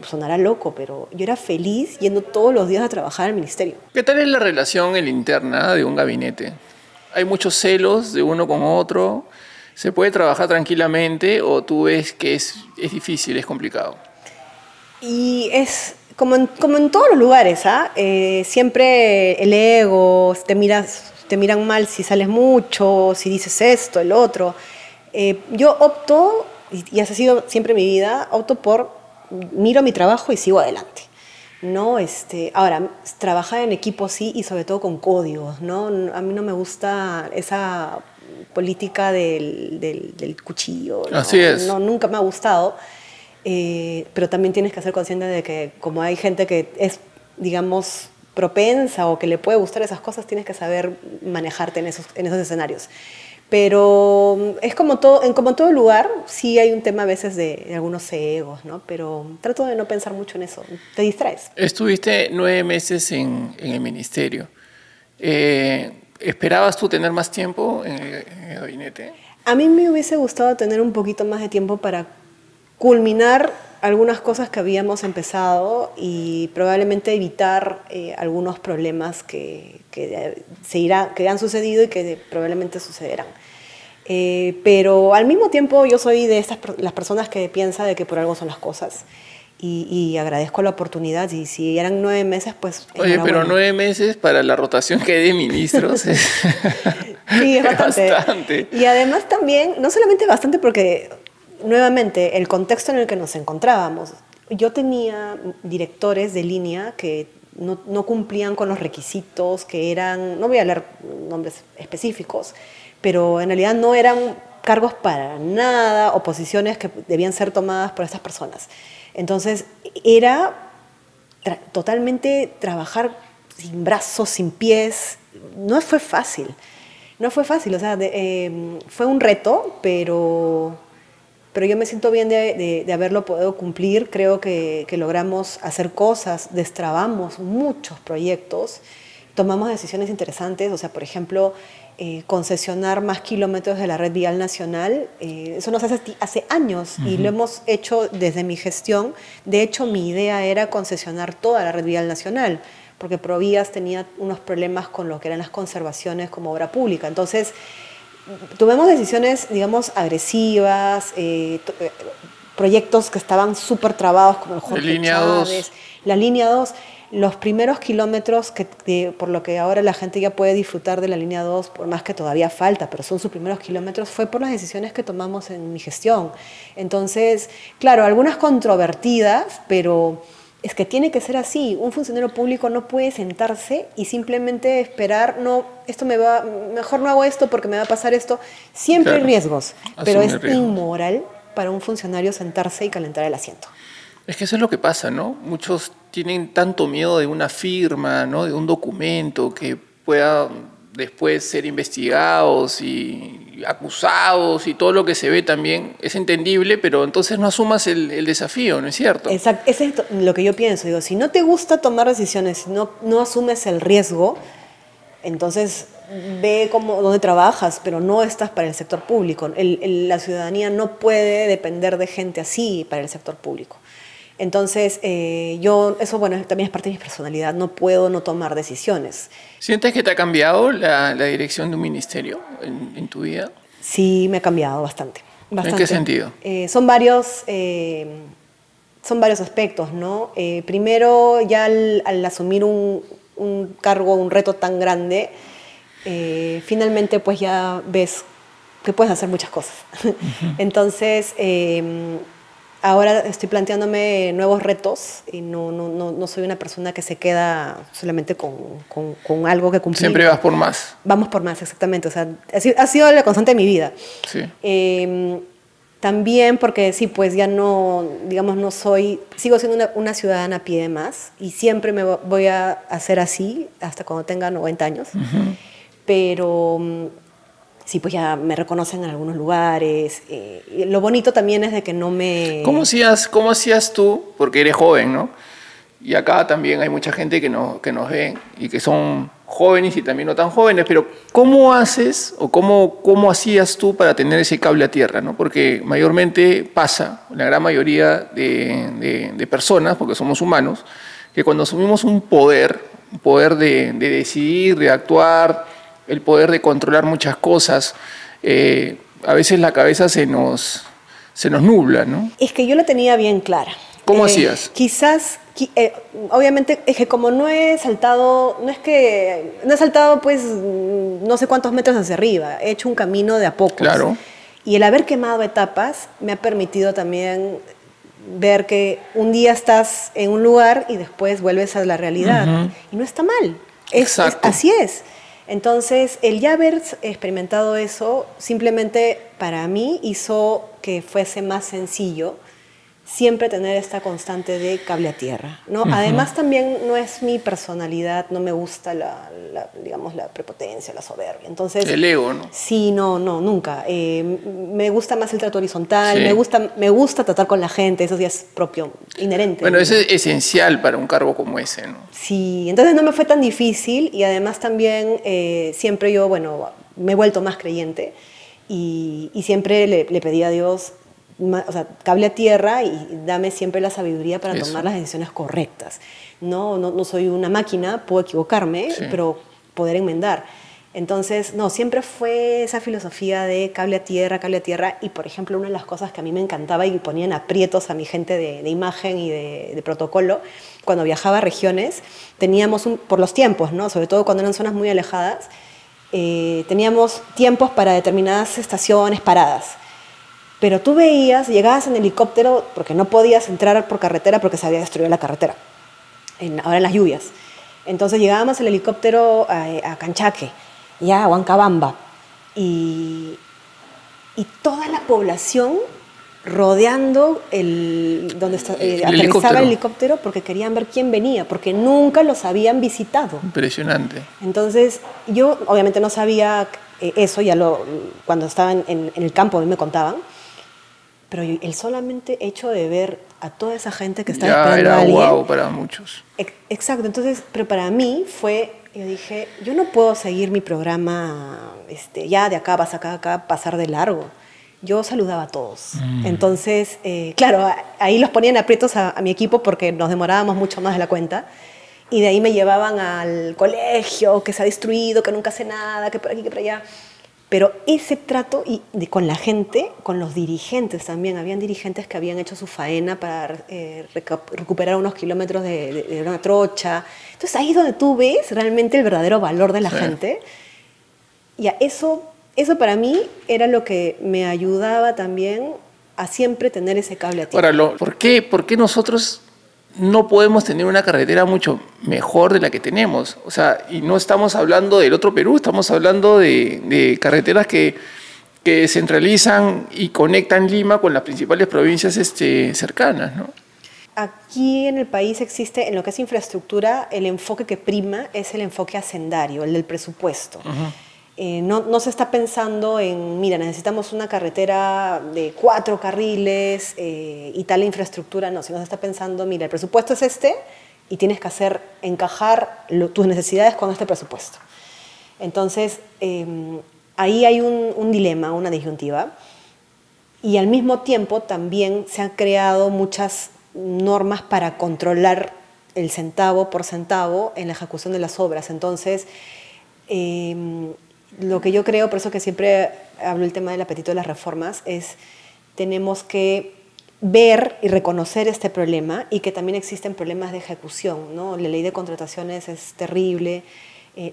Speaker 2: sonará loco, pero yo era feliz yendo todos los días a trabajar al ministerio.
Speaker 1: ¿Qué tal es la relación en la interna de un gabinete? ¿Hay muchos celos de uno con otro? ¿Se puede trabajar tranquilamente o tú ves que es difícil, es complicado?
Speaker 2: Y es como en todos los lugares, ¿ah? Siempre el ego, te miran mal si sales mucho, si dices esto, el otro. Yo opto, y así ha sido siempre mi vida, miro mi trabajo y sigo adelante. ¿No? Ahora, trabajar en equipo sí, y sobre todo con códigos, ¿no? A mí no me gusta esa política del cuchillo, ¿no?
Speaker 1: Así es.
Speaker 2: No, nunca me ha gustado, pero también tienes que ser consciente de que como hay gente que es, digamos, propensa o que le puede gustar esas cosas, tienes que saber manejarte en esos escenarios. Pero es como en todo lugar, sí hay un tema a veces de algunos egos, ¿no? Pero trato de no pensar mucho en eso, te distraes.
Speaker 1: Estuviste 9 meses en el ministerio. ¿Esperabas tú tener más tiempo en el gabinete?
Speaker 2: A mí me hubiese gustado tener un poquito más de tiempo para culminar algunas cosas que habíamos empezado y probablemente evitar algunos problemas que han sucedido y que probablemente sucederán. Pero al mismo tiempo yo soy de las personas que piensa de que por algo son las cosas y agradezco la oportunidad, y si eran 9 meses pues
Speaker 1: oye, pero 9 meses para la rotación que hay de ministros sí,
Speaker 2: es bastante. Y además también, no solamente bastante porque nuevamente el contexto en el que nos encontrábamos, yo tenía directores de línea que no cumplían con los requisitos, que eran, no voy a hablar nombres específicos, pero en realidad no eran cargos para nada o posiciones que debían ser tomadas por estas personas. Entonces era totalmente trabajar sin brazos, sin pies. No fue fácil, o sea, fue un reto, pero yo me siento bien de haberlo podido cumplir. Creo que logramos hacer cosas, destrabamos muchos proyectos, tomamos decisiones interesantes, o sea, por ejemplo, concesionar más kilómetros de la red vial nacional. Eso nos hace años y lo hemos hecho desde mi gestión. De hecho, mi idea era concesionar toda la red vial nacional, porque Provías tenía unos problemas con lo que eran las conservaciones como obra pública. Entonces, tomamos decisiones, digamos, agresivas, proyectos que estaban súper trabados, como el Jorge Chávez, la línea 2. Los primeros kilómetros, por lo que ahora la gente ya puede disfrutar de la línea 2, por más que todavía falta, pero son sus primeros kilómetros, fue por las decisiones que tomamos en mi gestión. Entonces, claro, algunas controvertidas, pero es que tiene que ser así. Un funcionario público no puede sentarse y simplemente esperar, mejor no hago esto porque me va a pasar esto. Siempre hay riesgos, pero es inmoral para un funcionario sentarse y calentar el asiento.
Speaker 1: Es que eso es lo que pasa, ¿no? Muchos tienen tanto miedo de una firma, ¿no? De un documento que pueda después ser investigados y acusados, y todo lo que se ve también es entendible, pero entonces no asumas el desafío, ¿no es cierto?
Speaker 2: Exacto, eso es lo que yo pienso. Digo, si no te gusta tomar decisiones, si no asumes el riesgo, entonces ve dónde trabajas, pero no estás para el sector público. La ciudadanía no puede depender de gente así para el sector público. Entonces, eso bueno, también es parte de mi personalidad, no puedo no tomar decisiones.
Speaker 1: ¿Sientes que te ha cambiado la dirección de un ministerio en tu vida?
Speaker 2: Sí, me ha cambiado bastante.
Speaker 1: ¿En qué sentido?
Speaker 2: Son varios aspectos, ¿no? Primero, ya al asumir un cargo, un reto tan grande, finalmente pues ya ves que puedes hacer muchas cosas. Entonces, ahora estoy planteándome nuevos retos y no soy una persona que se queda solamente con algo que cumplir.
Speaker 1: Siempre vas por más.
Speaker 2: Vamos por más, exactamente. O sea, ha sido la constante de mi vida.
Speaker 1: Sí.
Speaker 2: También porque sí, pues ya no, digamos, sigo siendo una ciudadana a pie de más y siempre me voy a hacer así hasta cuando tenga 90 años. Pero sí, pues ya me reconocen en algunos lugares. Y lo bonito también es de que no me...
Speaker 1: ¿Cómo hacías tú? Porque eres joven, ¿no? Y acá también hay mucha gente que nos ve y que son jóvenes y también no tan jóvenes, pero ¿cómo haces o cómo hacías tú para tener ese cable a tierra, ¿no? Porque mayormente pasa, la gran mayoría de personas, porque somos humanos, que cuando asumimos un poder de decidir, de actuar, el poder de controlar muchas cosas, a veces la cabeza se nos nubla, ¿no?
Speaker 2: Es que yo la tenía bien clara.
Speaker 1: ¿Cómo hacías?
Speaker 2: Quizás, obviamente, es que como no he saltado pues no sé cuántos metros hacia arriba, he hecho un camino de a pocos.
Speaker 1: Claro.
Speaker 2: Y el haber quemado etapas me ha permitido también ver que un día estás en un lugar y después vuelves a la realidad. Y no está mal. Así es. Entonces, el ya haber experimentado eso, simplemente para mí hizo que fuese más sencillo siempre tener esta constante de cable a tierra, ¿no? Además, también no es mi personalidad, no me gusta digamos, la prepotencia, la soberbia. Entonces,
Speaker 1: el ego, ¿no?
Speaker 2: Sí, no, nunca. Me gusta más el trato horizontal,
Speaker 1: Sí.
Speaker 2: me gusta tratar con la gente, eso ya es propio, inherente.
Speaker 1: Bueno, eso es esencial para un cargo como ese, ¿no?
Speaker 2: Sí, entonces no me fue tan difícil y además también siempre yo, bueno, me he vuelto más creyente y siempre le pedí a Dios, o sea, cable a tierra y dame siempre la sabiduría para tomar las decisiones correctas. No soy una máquina, puedo equivocarme,
Speaker 1: Sí.
Speaker 2: pero poder enmendar. Entonces, siempre fue esa filosofía de cable a tierra y, por ejemplo, una de las cosas que a mí me encantaba y ponían aprietos a mi gente de imagen y de protocolo, cuando viajaba a regiones, teníamos, por los tiempos, ¿no? Sobre todo cuando eran zonas muy alejadas, teníamos tiempos para determinadas estaciones, paradas. Pero tú llegabas en helicóptero porque no podías entrar por carretera porque se había destruido la carretera, ahora en las lluvias. Entonces llegábamos en el helicóptero a Canchaque, ya a Huancabamba, y toda la población rodeando donde aterrizaba el helicóptero porque querían ver quién venía, porque nunca los habían visitado.
Speaker 1: Impresionante.
Speaker 2: Entonces yo obviamente no sabía eso, cuando estaba en el campo a mí me contaban, pero el solamente hecho de ver a toda esa gente que estaba esperando a alguien...
Speaker 1: Ya era guau para muchos.
Speaker 2: Exacto, entonces, pero para mí yo dije, yo no puedo seguir mi programa ya de acá, vas acá, pasar de largo. Yo saludaba a todos. Entonces, claro, ahí los ponían aprietos a mi equipo porque nos demorábamos mucho más de la cuenta. Y de ahí me llevaban al colegio, que se ha destruido, que nunca hace nada, que por aquí, que por allá. Pero ese trato con la gente, con los dirigentes también, habían dirigentes que habían hecho su faena para recuperar unos kilómetros de una trocha. Entonces ahí es donde tú ves realmente el verdadero valor de la gente. Y eso para mí era lo que me ayudaba también a siempre tener ese cable a tierra.
Speaker 1: Ahora, ¿por qué nosotros no podemos tener una carretera mucho mejor de la que tenemos? O sea, y no estamos hablando del otro Perú, estamos hablando de carreteras que centralizan y conectan Lima con las principales provincias cercanas, ¿no?
Speaker 2: Aquí en el país existe, en lo que es infraestructura, el enfoque que prima es el enfoque hacendario, el del presupuesto. No se está pensando en, mira, necesitamos una carretera de 4 carriles y tal infraestructura, no, sino se está pensando, mira, el presupuesto es y tienes que encajar tus necesidades con este presupuesto. Entonces, ahí hay un dilema, una disyuntiva, y al mismo tiempo también se han creado muchas normas para controlar el centavo por centavo en la ejecución de las obras. Entonces, lo que yo creo, por eso que siempre hablo el tema del apetito de las reformas, es tenemos que ver y reconocer este problema y que también existen problemas de ejecución, ¿no? La ley de contrataciones es terrible.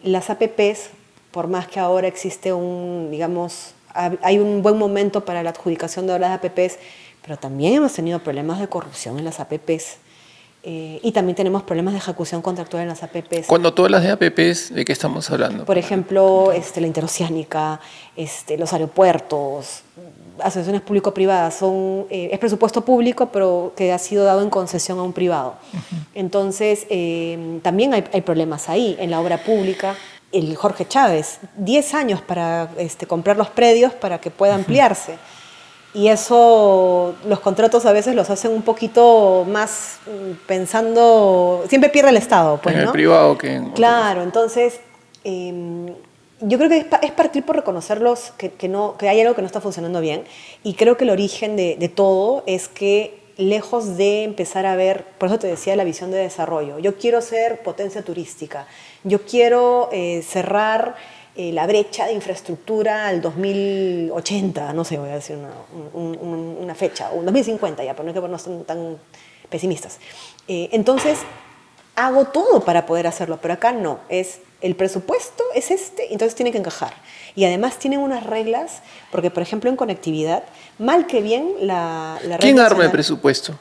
Speaker 2: Las APPs, por más que ahora existe hay un buen momento para la adjudicación de obras de APPs, pero también hemos tenido problemas de corrupción en las APPs. Y también tenemos problemas de ejecución contractual en las APPs.
Speaker 1: Cuando todas las de APPs, ¿de qué estamos hablando?
Speaker 2: Por ejemplo, la interoceánica, los aeropuertos, asociaciones público-privadas, es presupuesto público, pero que ha sido dado en concesión a un privado. Entonces, también hay problemas ahí. En la obra pública, el Jorge Chávez, 10 años para comprar los predios para que pueda ampliarse. Y eso, los contratos a veces los hacen un poquito más pensando, siempre pierde el Estado, pues,
Speaker 1: en
Speaker 2: ¿no?
Speaker 1: el privado que en
Speaker 2: Claro, entonces, yo creo que es partir por reconocerlos que hay algo que no está funcionando bien, y creo que el origen de todo es que lejos de empezar a ver, por eso te decía la visión de desarrollo, yo quiero ser potencia turística, yo quiero cerrar la brecha de infraestructura al 2080, no sé, voy a decir una fecha, o 2050 ya, pero no hay que ponernos tan pesimistas. Entonces, hago todo para poder hacerlo, pero acá no, el presupuesto es entonces tiene que encajar. Y además tienen unas reglas, porque por ejemplo en conectividad, mal que bien la red
Speaker 1: ¿Quién arma el
Speaker 2: nacional,
Speaker 1: presupuesto?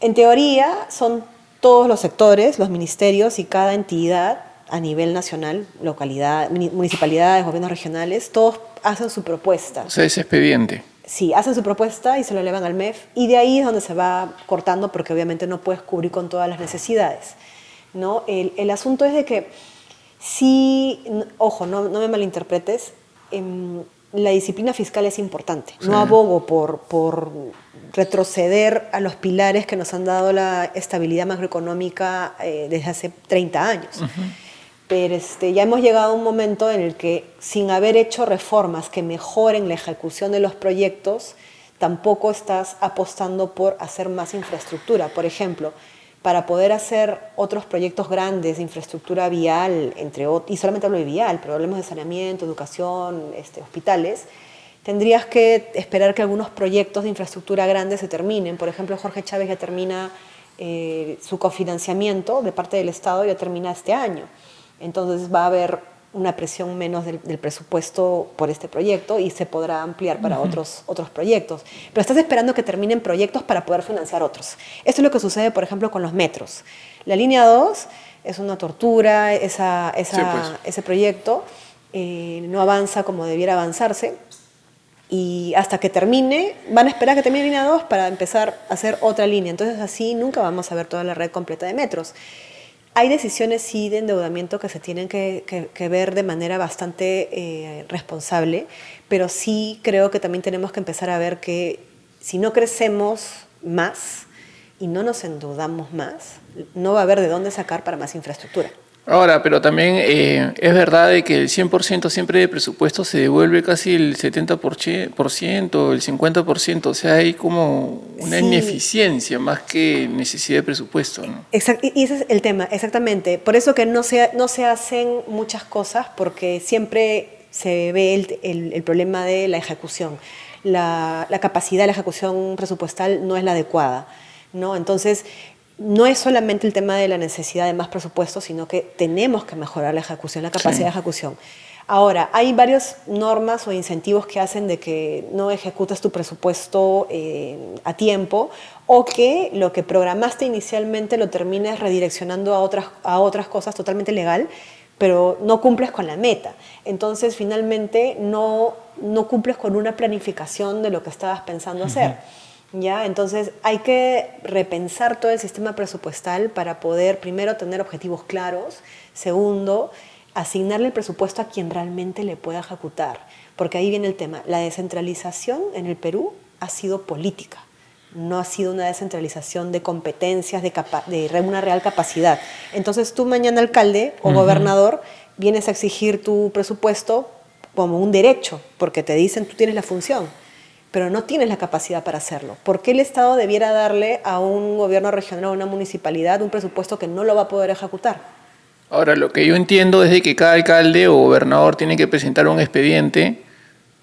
Speaker 2: en teoría son todos los sectores, los ministerios y cada entidad a nivel nacional, localidad, municipalidades, gobiernos regionales, todos hacen su propuesta.
Speaker 1: O sea, es expediente.
Speaker 2: Sí, hacen su propuesta y se lo elevan al MEF, y de ahí es donde se va cortando, porque obviamente no puedes cubrir con todas las necesidades, ¿no? El asunto es de que sí, ojo, no me malinterpretes, la disciplina fiscal es importante. Sí. No abogo por retroceder a los pilares que nos han dado la estabilidad macroeconómica desde hace 30 años. Pero ya hemos llegado a un momento en el que, sin haber hecho reformas que mejoren la ejecución de los proyectos, tampoco estás apostando por hacer más infraestructura. Por ejemplo, para poder hacer otros proyectos grandes de infraestructura vial, y solamente hablo de vial, pero hablemos de saneamiento, educación, hospitales, tendrías que esperar que algunos proyectos de infraestructura grandes se terminen. Por ejemplo, Jorge Chávez ya termina su cofinanciamiento de parte del Estado, ya termina este año. Entonces va a haber una presión menos del presupuesto por este proyecto y se podrá ampliar para otros proyectos. Pero estás esperando que terminen proyectos para poder financiar otros. Esto es lo que sucede, por ejemplo, con los metros. La línea 2 es una tortura, ese proyecto no avanza como debiera avanzarse, y hasta que termine, van a esperar que termine la línea 2 para empezar a hacer otra línea. Entonces así nunca vamos a ver toda la red completa de metros. Hay decisiones, sí, de endeudamiento que se tienen que ver de manera bastante responsable, pero sí creo que también tenemos que empezar a ver que si no crecemos más y no nos endeudamos más, no va a haber de dónde sacar para más infraestructura.
Speaker 1: Ahora, pero también es verdad de que el 100% siempre de presupuesto se devuelve casi el 70%, el 50%, o sea, hay como una ineficiencia más que necesidad de presupuesto, ¿no?
Speaker 2: Exacto, y ese es el tema, exactamente. Por eso que no se hacen muchas cosas, porque siempre se ve el problema de la ejecución. La capacidad de la ejecución presupuestal no es la adecuada, ¿no? Entonces, no es solamente el tema de la necesidad de más presupuesto, sino que tenemos que mejorar la ejecución, la capacidad de ejecución. Ahora, hay varias normas o incentivos que hacen de que no ejecutes tu presupuesto a tiempo, o que lo que programaste inicialmente lo termines redireccionando a otras cosas totalmente legal, pero no cumples con la meta. Entonces, finalmente, no cumples con una planificación de lo que estabas pensando hacer. ¿Ya? Entonces hay que repensar todo el sistema presupuestal para poder, primero, tener objetivos claros, segundo, asignarle el presupuesto a quien realmente le pueda ejecutar, porque ahí viene el tema. La descentralización en el Perú ha sido política, no ha sido una descentralización de competencias, de una real capacidad. Entonces tú mañana, alcalde o gobernador, vienes a exigir tu presupuesto como un derecho, porque te dicen tú tienes la función, pero no tienes la capacidad para hacerlo. ¿Por qué el Estado debiera darle a un gobierno regional o a una municipalidad un presupuesto que no lo va a poder ejecutar?
Speaker 1: Ahora, lo que yo entiendo es de que cada alcalde o gobernador tiene que presentar un expediente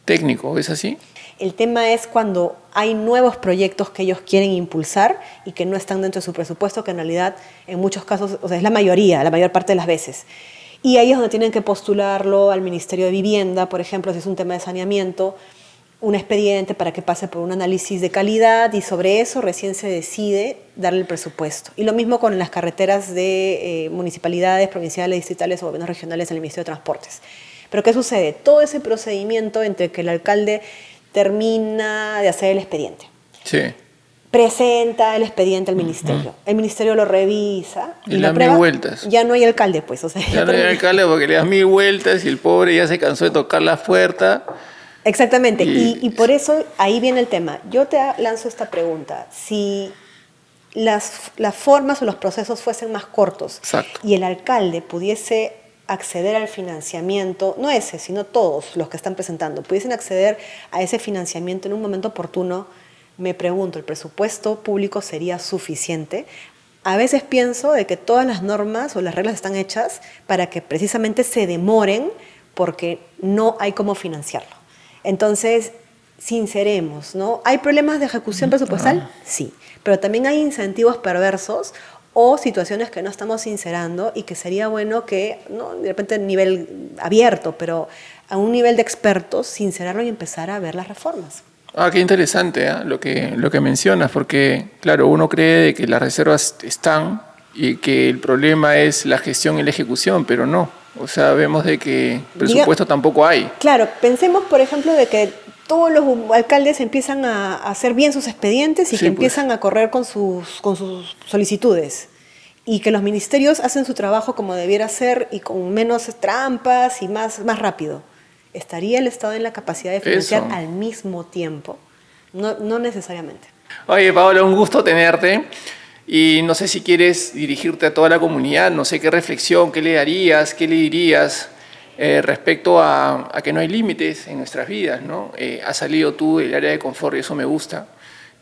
Speaker 1: técnico, ¿es así?
Speaker 2: El tema es cuando hay nuevos proyectos que ellos quieren impulsar y que no están dentro de su presupuesto, que en realidad en muchos casos, o sea, es la mayor parte de las veces. Y ahí es donde tienen que postularlo al Ministerio de Vivienda, por ejemplo, si es un tema de saneamiento, un expediente para que pase por un análisis de calidad y sobre eso recién se decide darle el presupuesto. Y lo mismo con las carreteras de municipalidades, provinciales, distritales o gobiernos regionales en el Ministerio de Transportes. Pero ¿qué sucede? Todo ese procedimiento entre que el alcalde termina de hacer el expediente,
Speaker 1: Sí.
Speaker 2: presenta el expediente al ministerio, el ministerio lo revisa
Speaker 1: y le da mil vueltas.
Speaker 2: Ya no hay alcalde, pues. O sea,
Speaker 1: ya no hay alcalde porque le das 1000 vueltas y el pobre ya se cansó de tocar la puerta.
Speaker 2: Exactamente, y por eso ahí viene el tema. Yo te lanzo esta pregunta. Si las formas o los procesos fuesen más cortos,
Speaker 1: exacto,
Speaker 2: y el alcalde pudiese acceder al financiamiento, no ese, sino todos los que están presentando, pudiesen acceder a ese financiamiento en un momento oportuno, me pregunto, ¿el presupuesto público sería suficiente? A veces pienso de que todas las normas o las reglas están hechas para que precisamente se demoren porque no hay cómo financiarlo. Entonces, sinceremos, ¿no? ¿Hay problemas de ejecución presupuestal? Sí, pero también hay incentivos perversos o situaciones que no estamos sincerando y que sería bueno que, no de repente a nivel abierto, pero a un nivel de expertos, sincerarlo y empezar a ver las reformas.
Speaker 1: Ah, qué interesante, ¿eh? Lo que mencionas, porque claro, uno cree de que las reservas están y que el problema es la gestión y la ejecución, pero no. O sea, vemos de que presupuesto tampoco hay.
Speaker 2: Claro, pensemos, por ejemplo, de que todos los alcaldes empiezan a hacer bien sus expedientes y que empiezan a correr con sus solicitudes. Y que los ministerios hacen su trabajo como debiera ser y con menos trampas y más rápido. ¿Estaría el Estado en la capacidad de financiar al mismo tiempo? No necesariamente.
Speaker 1: Oye, Paola, un gusto tenerte. Y no sé si quieres dirigirte a toda la comunidad, no sé qué reflexión, qué le darías, qué le dirías respecto a que no hay límites en nuestras vidas, ¿no? Has salido tú del área de confort y eso me gusta.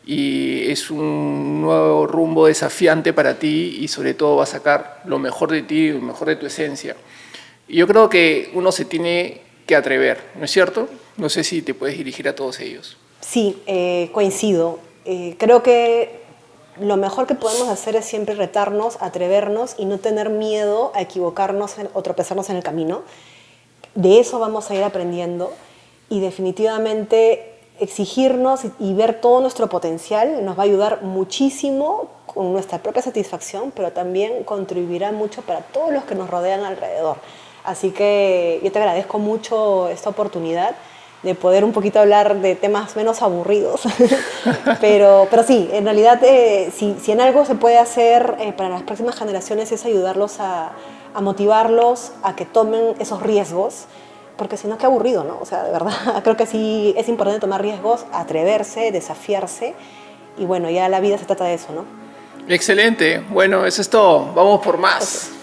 Speaker 1: Y es un nuevo rumbo desafiante para ti y sobre todo va a sacar lo mejor de ti, lo mejor de tu esencia. Y yo creo que uno se tiene que atrever, ¿no es cierto? No sé si te puedes dirigir a todos ellos.
Speaker 2: Sí, coincido. Creo que lo mejor que podemos hacer es siempre retarnos, atrevernos y no tener miedo a equivocarnos o tropezarnos en el camino. De eso vamos a ir aprendiendo y definitivamente exigirnos y ver todo nuestro potencial nos va a ayudar muchísimo con nuestra propia satisfacción, pero también contribuirá mucho para todos los que nos rodean alrededor. Así que yo te agradezco mucho esta oportunidad de poder un poquito hablar de temas menos aburridos. pero sí, en realidad si en algo se puede hacer para las próximas generaciones es ayudarlos a motivarlos a que tomen esos riesgos, porque si no, qué aburrido, ¿no? O sea, de verdad, creo que sí es importante tomar riesgos, atreverse, desafiarse, y bueno, ya la vida se trata de eso, ¿no?
Speaker 1: Excelente. Bueno, eso es todo. Vamos por más.
Speaker 2: Okay.